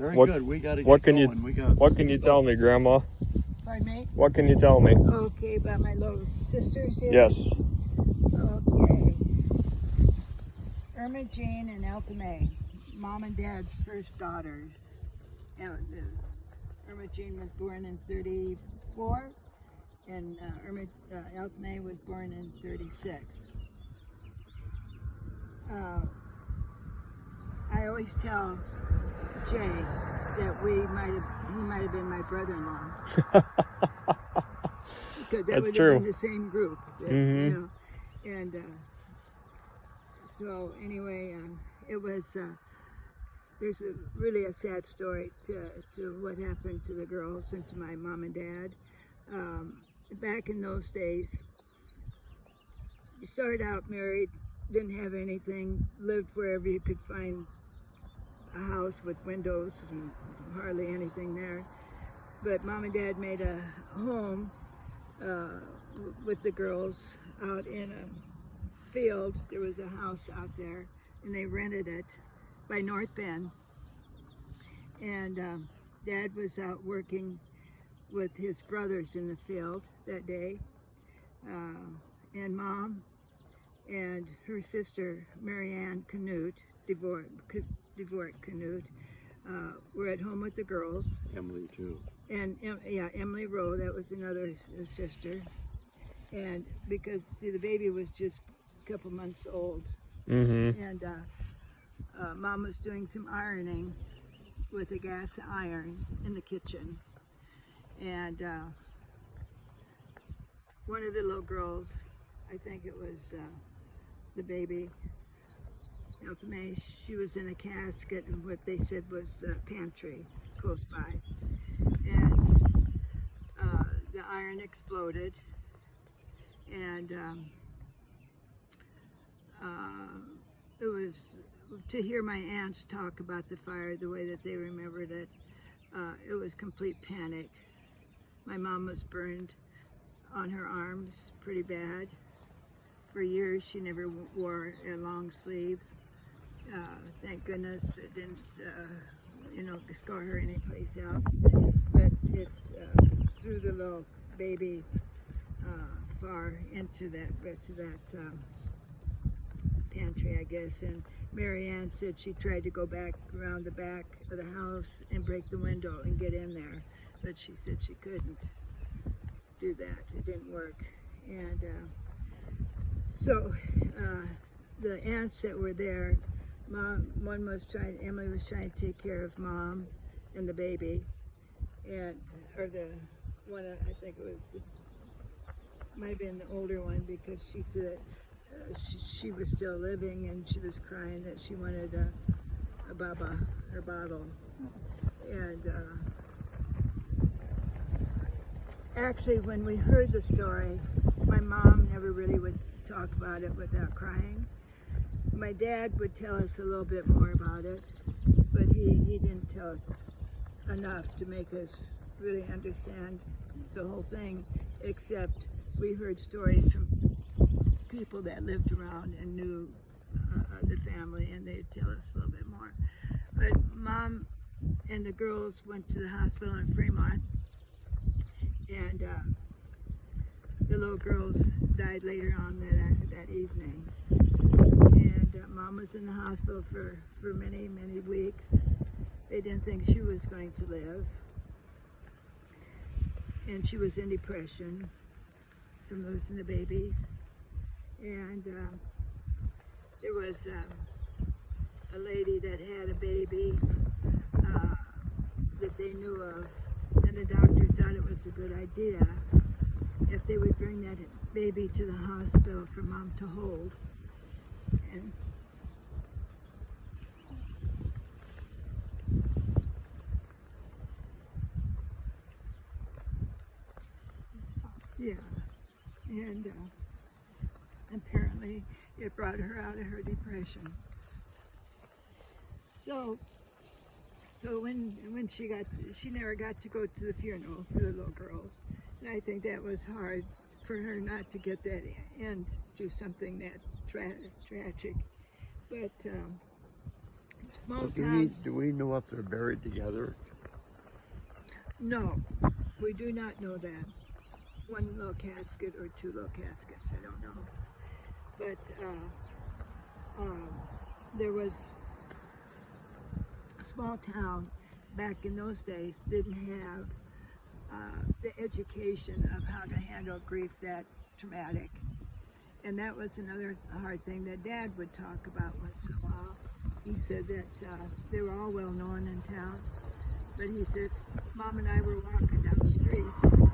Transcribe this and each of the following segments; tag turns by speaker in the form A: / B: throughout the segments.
A: Very
B: What-
A: good. We got to
B: what
A: get
B: can you-
A: going. We got.
B: What can you tell me, Grandma?
C: Pardon me?
B: What can you tell me?
C: Okay, about my little sisters here?
B: Yes.
C: Okay. Irma Jean and Elta May, Mom and Dad's first daughters. Irma Jean was born in 34, and Elta May was born in 36. I always tell Jay that he might have been my brother-in-law. Because that
B: That's
C: would
B: true.
C: have been the same group. You know? And so anyway, it was, there's really a sad story to what happened to the girls and to my mom and dad. Back in those days, you started out married, didn't have anything, lived wherever you could find a house with windows and hardly anything there. But Mom and Dad made a home with the girls out in a field. There was a house out there, and they rented it by North Bend. And Dad was out working with his brothers in the field that day. And Mom and her sister, Marianne Canute, Devort Canute, were at home with the girls.
A: Emily too.
C: And Emily Rowe, that was another sister. And because, see, the baby was just a couple months old. And Mom was doing some ironing with a gas iron in the kitchen. And one of the little girls, I think it was the baby, Elta May, she was in a casket in what they said was a pantry close by. And the iron exploded. And it was, to hear my aunts talk about the fire the way that they remembered it, it was complete panic. My mom was burned on her arms pretty bad. For years, she never wore a long sleeve. Thank goodness it didn't, scar her anyplace else. But it threw the little baby far into that rest of that pantry, I guess. And Marianne said she tried to go back around the back of the house and break the window and get in there, but she said she couldn't do that. It didn't work. And so the aunts that were there, Emily was trying to take care of Mom and the baby, I think it was, might have been the older one, because she said she was still living and she was crying that she wanted a baba, her bottle. And actually, when we heard the story, my mom never really would talk about it without crying. My dad would tell us a little bit more about it, but he didn't tell us enough to make us really understand the whole thing, except we heard stories from people that lived around and knew the family, and they'd tell us a little bit more. But Mom and the girls went to the hospital in Fremont, and the little girls died later on that evening. And Mom was in the hospital for many, many weeks. They didn't think she was going to live. And she was in depression from losing the babies. And there was a lady that had a baby that they knew of, and the doctor thought it was a good idea if they would bring that baby to the hospital for Mom to hold. And yeah, and apparently it brought her out of her depression. So when she never got to go to the funeral for the little girls, and I think that was hard for her not to get that end to something that tragic. But Small
A: Do
C: towns.
A: we know if they're buried together?
C: No, we do not know that. One little casket or two little caskets, I don't know. But there was a small town back in those days didn't have the education of how to handle grief that traumatic. And that was another hard thing that Dad would talk about once in a while. He said that they were all well known in town, but he said Mom and I were walking down the street and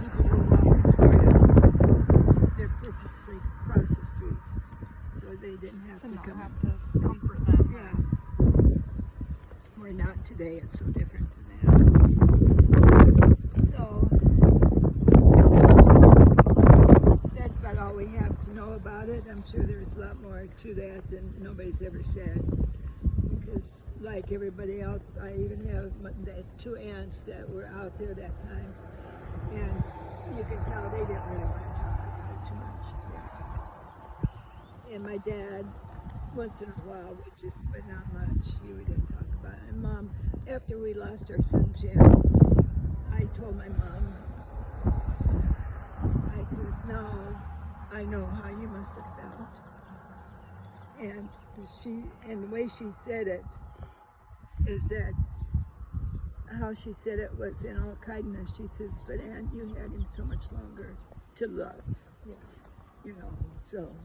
C: people were walking toward them. They purposely crossed the street so they didn't have to come.
D: Have to comfort them.
C: Yeah. Where not today, it's so different than that. So that's about all we have to know about it. I'm sure there's a lot more to that than nobody's ever said. Because like everybody else, I even have two aunts that were out there that time. And you can tell they didn't really want to talk about it too much. And my dad, once in a while, but not much. He didn't talk about it. And Mom, after we lost our son Jim, I told my mom, I says, now I know how you must have felt. And the way she said it is that how she said it was in all kindness. She says, but Aunt, you had him so much longer to love.
D: Yeah.
C: You know, so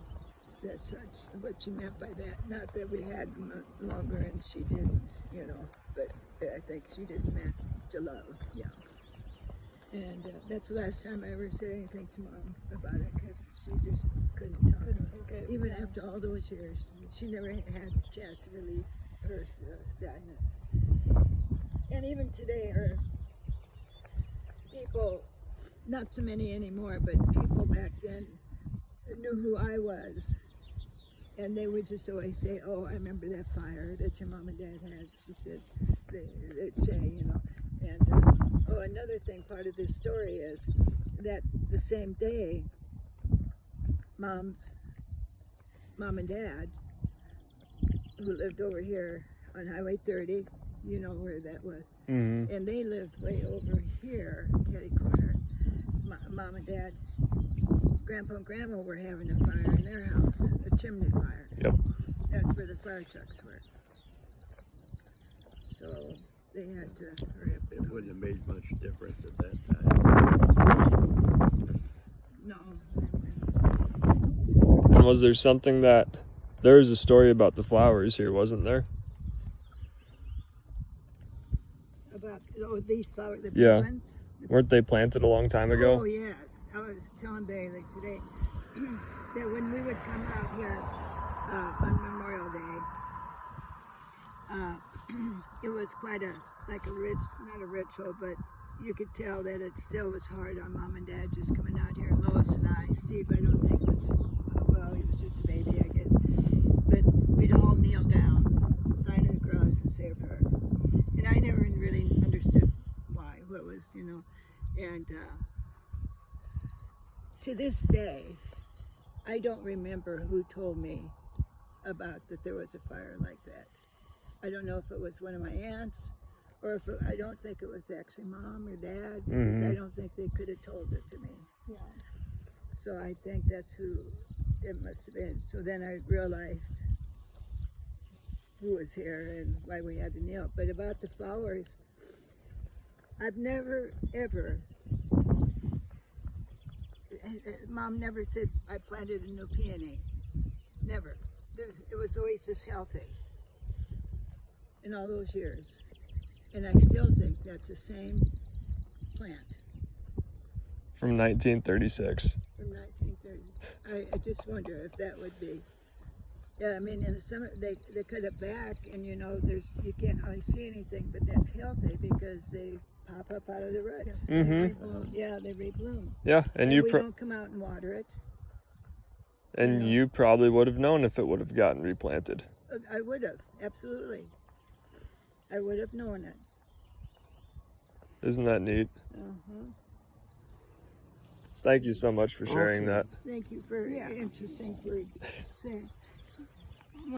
C: that's what she meant by that. Not that we had him longer and she didn't, you know, but I think she just meant to love. Yeah. And that's the last time I ever said anything to Mom about it because she just couldn't talk.
D: Okay.
C: Even after all those years, she never had a chance to release her sadness. And even today, her people, not so many anymore, but people back then knew who I was. And they would just always say, oh, I remember that fire that your mom and dad had. She said, they'd say, you know. And, another thing, part of this story is that the same day, Mom and Dad, who lived over here on Highway 30, you know where that was,
B: Mm-hmm.
C: and they lived way over here, Caddy Corner. Mom and Dad, Grandpa and Grandma were having a fire in their house, a chimney fire.
B: Yep.
C: That's where the fire trucks were. So they had to hurry up.
A: It wouldn't have made much difference at that time.
C: No.
B: And was there something there was a story about the flowers here, wasn't there?
C: About these flowers, the
B: Yeah.
C: ones?
B: Weren't they planted a long time ago?
C: Oh, yes. I was telling Bailey today that when we would come out here on Memorial Day, it was quite not a ritual, but you could tell that it still was hard on Mom and Dad just coming out here. Lois and I, Steve, I don't think he was just a baby, I guess. But we'd all kneel down, sign the cross, and say a prayer. And I never really understood why, what was, you know. And to this day, I don't remember who told me about that there was a fire like that. I don't know if it was one of my aunts, or if I don't think it was actually Mom or Dad, because I don't think they could have told it to me.
D: Yeah.
C: So I think that's who it must have been. So then I realized who was here and why we had to kneel. But about the flowers, I've never, ever, Mom never said I planted a new peony. Never. It was always this healthy in all those years. And I still think that's the same plant
B: From 1936.
C: from 1930. I just wonder if that would be. Yeah, I mean, in the summer they cut it back, and you know, you can't hardly see anything, but that's healthy because they pop up out of the roots.
B: Mhm.
C: Yeah, they rebloom.
B: Yeah, and
C: we
B: you
C: don't come out and water it.
B: and you probably would have known if it would have gotten replanted.
C: I would have, absolutely. I would have known it.
B: Isn't that neat?
C: Uh-huh.
B: Thank you so much for sharing
A: Okay.
B: that.
C: Thank you for interesting for saying.